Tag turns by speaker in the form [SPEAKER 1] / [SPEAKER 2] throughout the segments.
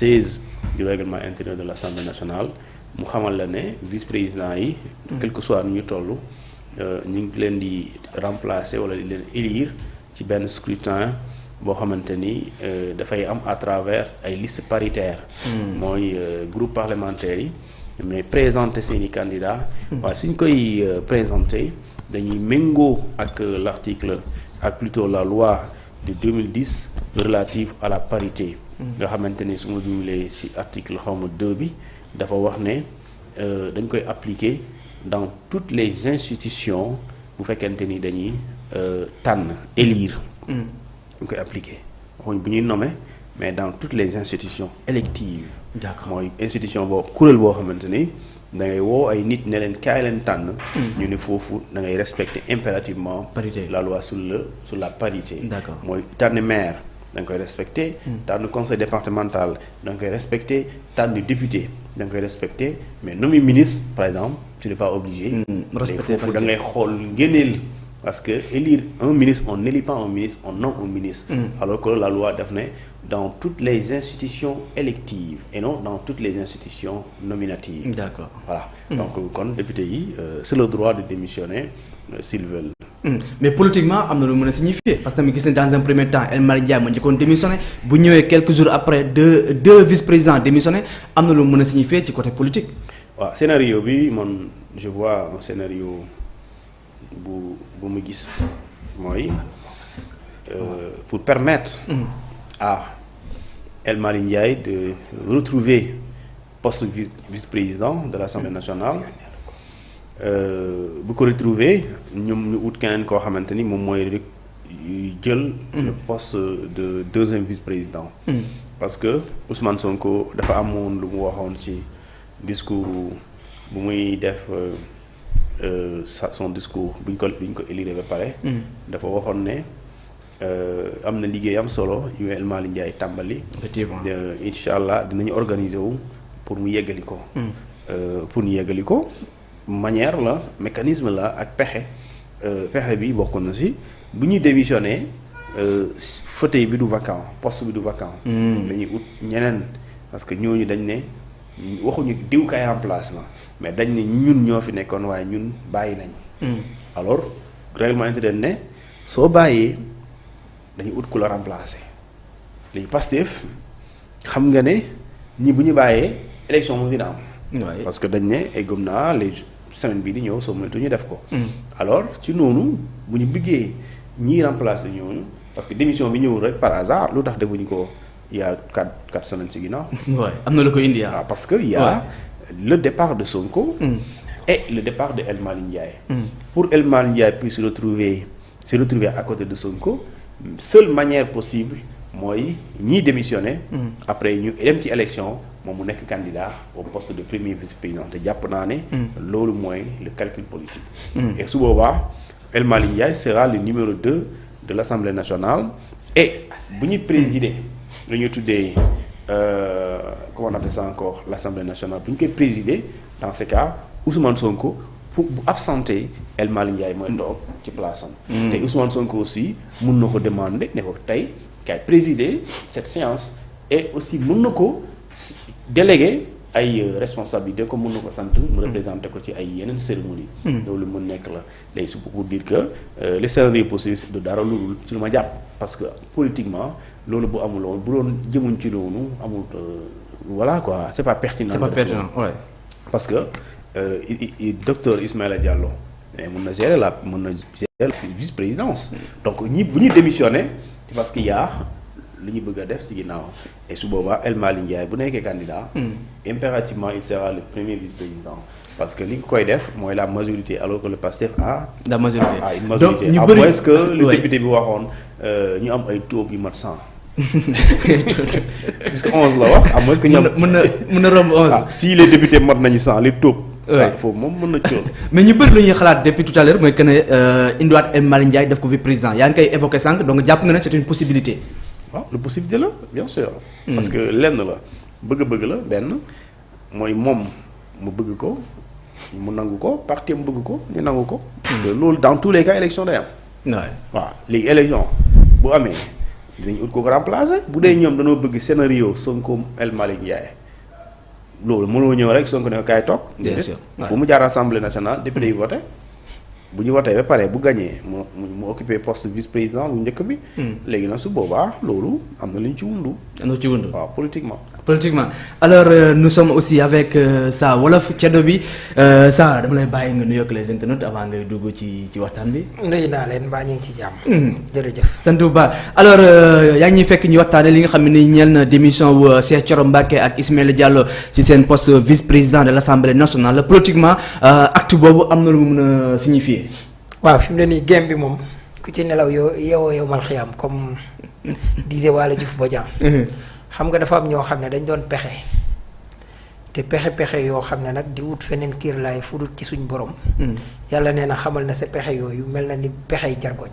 [SPEAKER 1] 16 du règlement intérieur de l'Assemblée nationale mu xamal la ne vice-président yi quel que soit nu ñu toll ñu ngi leen di remplacer wala di leen élire ci benn scrutin boo xamante ni dafay am à travers ay listes paritaires mooy groupe parlementaire yi mais présenter seeni candidats waaye suñ koy présenter dañuy méngoo ak l'article ak plutôt la loi de 2010 relative à la parité nga xamante ni su ma jumlee ci article xawma 2 bi dafa wax ne dañ koy appliquer dans toutes les institutions bu fekkente ni dañuy tànn élire dañ koy appliquer waxuñ bu ñuy nommer mais dans toutes les institutions électives mooy institution boobu kuréel boo xamante ni da ngay woo ay nit ne leen kaay leen tànn ñu ne foofu da ngay respecter impérativement parité. La loi sur la parité mooy tànn maire da nga koy respecter tànn conseil départemental da nga koy respecter tànn député da nga koy respecter mais nommer ministre par exemple tu n'es pas obligé foofu da ngay xool ngéneel parce que élire un ministre on n'élit pas un ministre on nomme un ministre alors que la loi daf ne dans toutes les institutions électives et non dans toutes les institutions nominatives d'accord voilà donc kon député yi c'est le droit de démissionner s'ils veulent
[SPEAKER 2] mais politiquement am na lu mën a signifier parce que tamit gis nañ dans un premier temps El Malick Ndiaye ma njëkkoon démissionné bu ñëwee quelques jours après deux vice-présidents démissionné am na lu mën a signifier ci côté politique.
[SPEAKER 1] waaw scénario bi man je vois un scénario bu mu gis mooy pour permettre à El Malick Ndiaye de retrouver poste vice-président de l'Assemblée nationale. bu ko retrouver ñoom ñu ut keneen koo xamante ni moom mooy rek jël le poste de deuxième vice-président parce que Ousmane Sonko dafa amoon lu mu waxoon ci discours bu muy def son discours buñ ko élire ba pare dafa waxoon ne am na liggéey am solo yu El Malick Ndiaye tàmbali incha allah dinañu organiser wu pour mu yeggali ko manière la mécanisme la ak pexe bi bokk na ci bu ñuy démissionner fauteuil bi du vacant poste bi du vacant dañuy ut ñeneen parce que ñooñu dañ ne waxuñu diw kay remplacement mais dañ ne ñun ñoo fi nekkoon waaye ñun bàyyi nañ alors règlement intérieur ne soo bàyyee dañuy ut ku la remplacer léegi Pastef xam nga ne ñi bu ñu bàyyee élection mu dina am parce que dañ ne ay gëm naa les semaine bii di ñëw soo moytu ñu def ko alors ci noonu bu ñu bëggee ñiy remplacer ñooñu parce que démission bi ñëwul rek par hasard lu tax defuñu ko il y a 4 semaines ci ginnaaw
[SPEAKER 2] am na lu ko indi
[SPEAKER 1] parce que il y a le départ de Sonko et le départ de El Malick Ndiaye pour El Malick Ndiaye puisse se retrouver à côté de Sonko seule manière possible mooy ñiy démissionner après ñu dem ci élection moom mu nekk candidat au poste de premier vice-président te jàpp naa ne loolu mooy le calcul politique et su boobaa El Malick Ndiaye sera le numéro 2 de l'Assemblée nationale et bu ñuy présider lu ñuy tuddee comment on appelle ça encore l'Assemblée nationale bu ñu koy présider dans ce cas Ousmane Sonko bu absenté El Malick Ndiaye mooy toog ci place am te Ousmane Sonko aussi mun na ko demander ne ko tey kay présider cette séance et aussi mun na ko délégué ay responsabilité ko mën na ko sant mu représenté ko ci ay yeneen cérémonie loolu mën nekk la day su pour dire que les scénarios possibles du dara loolu ci lu ma jàpp parce que politiquement loolu bu amuloon bu doon jëmuñ ci loolu amul voilà quoi c'est pas pertinent
[SPEAKER 2] ouais.
[SPEAKER 1] parce que docteur Ismaïla Diallo mën na gérer la vice-présidence donc ñi bu ñuy démissionner c'est parce qu'il y a li ñu bëgg a def ci ginnaaw et su boobaa El Malick Ndiaye bu nekkee candidat impérativement il sera le premier vice-président parce que li nga koy def mooy la majorité alors que le PASTEF a
[SPEAKER 2] la majorité
[SPEAKER 1] a une majorité à moins que le député bi waxoon ñu am ay taux yu mat 100 puisque 11 la wax à moins que ñu am
[SPEAKER 2] mën na romb 11
[SPEAKER 1] si les députés mat nañu 100 les taux foofu moom mën na cool
[SPEAKER 2] mais ñu bëri lu ñuy xalaat depuis tout à l'heure mooy que ne indiwaat El Malick Ndiaye def ko vice-président yaa ngi koy évoqué sànq donc jàpp nga ne c'est une possibilité
[SPEAKER 1] waaw lu possibilité la bien sûr parce que lenn la bëgg-bëgg la benn mooy moom mu bëgg ko mu nangu ko parti mu bëgg ko ñu nangu ko parce que loolu dans tous les cas élection day am waaw léegi élection bu amee dinañ ut ko remplacer bu dee ñoom dañoo bëgg scénario Sonko El Malick Ndiaye loolu mënoo ñëw rek Sonko ne kaay toog.
[SPEAKER 2] bien sûr
[SPEAKER 1] fu mu jaar assemblée nationale député yi voté bu ñu voté ba pare bu gagné mu occupé poste vice président bu njëkk bi. léegi nag su boobaa loolu am na lu ñu ci wundu.
[SPEAKER 2] am na ci wundu
[SPEAKER 1] waaw politiquement.
[SPEAKER 2] alors nous sommes aussi avec Saa Wolof Ceddo bi Saa dama lay bàyyi nga nuyoog les internautes avant ngay dugg ci waxtaan bi.
[SPEAKER 3] nuyu naa leen mbaa ñu ngi ci jàmm. jërëjëf.
[SPEAKER 2] sant bu baax alors yaa ngi ñuy fekk ñu waxtaanee li nga xam ne ni ñeel na démission wu Cheikh Thioro Mbacké ak Ismaïla Diallo ci seen poste vice président de l'Assemblée nationale politiquement acte boobu am na lu mu mën a signifier.
[SPEAKER 3] waaw fi mu ne nii game bi moom ku ci nelaw yow mal xiyaam comme disait Waly Diouf Bodian. xam nga dafa am ñoo xam ne dañ doon pexe te pexe yoo xam ne nag di wut feneen kiir laay fu dul ci suñ borom. yàlla nee na xamal na sa pexe yooyu mel na ni pexey jargoñ.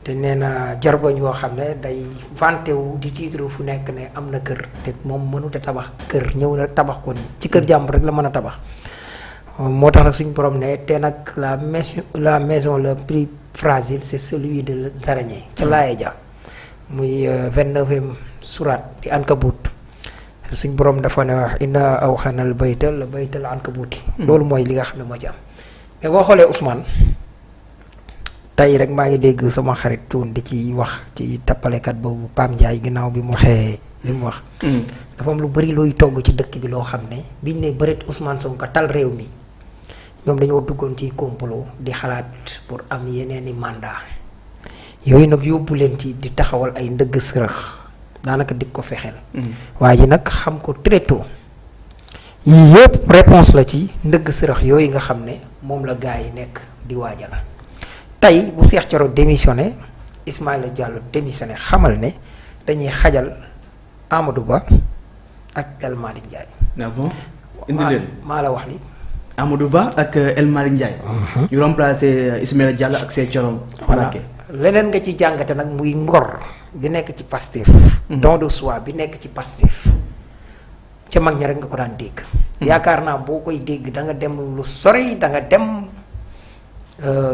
[SPEAKER 3] te nee na jargoñ yoo xam ne day vanté wu di titre fu nekk ne am na kër te moom mënut a tabax kër ñëw na tabax ko ni ci kër jàmbur rek la mën a tabax. moo tax nag suñu borom ne te nag la maison la plus fragile c'est celui de l'araignée ca Laaya ja muy 29e surat di Ankabut suñ borom dafa ne wax inna awxanal baytal ankabuti loolu mooy li nga xam ne moo ci am mais boo xoolee Ousmane tey rek maa ngi dégg sama xarit tuun di ci wax ci tappalekat boobu Pam Ndiaye ginnaaw bi mu waxee li mu wax dafa am lu bari looy togg ci dëkk bi loo xam ne biñ ne bëreet Ousmane Sonko tal réew mi ñoom dañoo duggoon ci complot di xalaat pour am yeneeni mandat yooyu nag yóbbu leen ci di taxawal ay ndëgg sërëx daanaka dig ko fexeel waa ji nag xam ko très tôt yii yëpp réponse la ci ndëgg sërëx yooyu nga xam ne moom la gars yi nekk di waajal tey bu Cheikh Thioro démissionné Ismaïla Diallo démissionné xamal ne dañuy xajal Amadou Ba ak El Malick Ndiaye.
[SPEAKER 2] ah bon indi leen
[SPEAKER 3] maa la wax li
[SPEAKER 2] Amadou Ba ak El Malick Ndiaye. ñu remplacé Ismaïla Diallo ak Cheikh Thioro Mbacké.
[SPEAKER 3] leneen nga ci jàngate nag muy ngor bi nekk ci Pastef. don de soi bi nekk ci Pastef. ca mag ña rek nga ko daan dégg. yaakaar naa boo koy dégg da nga dem lu sori da nga dem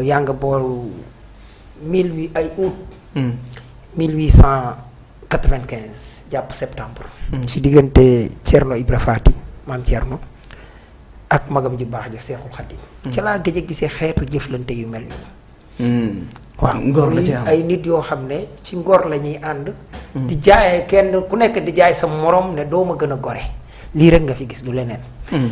[SPEAKER 3] yaa nga booru ay août. 1895 jàpp septembre. ci diggante Thierno Ibra Fati maam Thierno. ak magam ji baax ja Seexul Xadim ci laa gëj a gisee xeetu jëflante yu mel nii. waaw
[SPEAKER 2] ngor la ci am
[SPEAKER 3] ay nit yoo xam ne ci ngor la ñuy ànd. di jaayee kenn ku nekk di jaay sa morom ne doo ma gën a gore lii rek nga fi gis du leneen.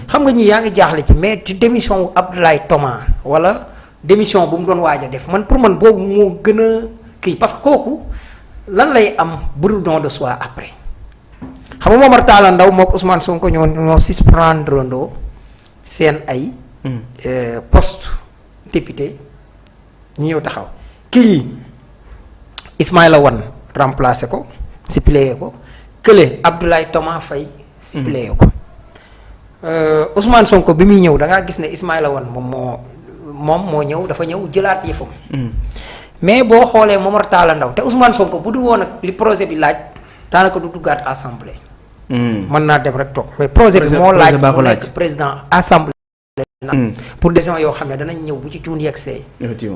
[SPEAKER 3] xam nga ñi yaa ngi jaaxle ci mais ci démission wu Abdoulaye Thomas wala démission bu mu doon waaj a def man pour man boobu moo gën a kii parce que kooku lan lay am budul don de soi après xam nga Momar Talla Ndao moo ko Ousmane Sonko ñoo suspendre ndoo seen ay poste député ñu ñëw taxaw kii Ismaïla Wane remplacé ko suppléé ko kële Abdoulaye Thomas Faye suppléé ko Ousmane Sonko bi muy ñëw da ngaa gis ne Ismaïla Wane moom moo ñëw dafa ñëw jëlaat yëfam mais boo xoolee Momar Talla Ndao te Ousmane Sonko bu du woon ak li projet bi laaj daanaka du duggaat assemblée. mën naa dem rek toog mais projet bi moo laaj mu nekk président assemblée pour des gens yoo xam ne danañ ñëw bu ci cuun yegsee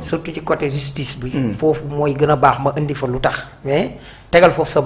[SPEAKER 3] surtout ci côté justice bi foofu mooy gën a baax ma indi fa lu tax mais tegal foofu sa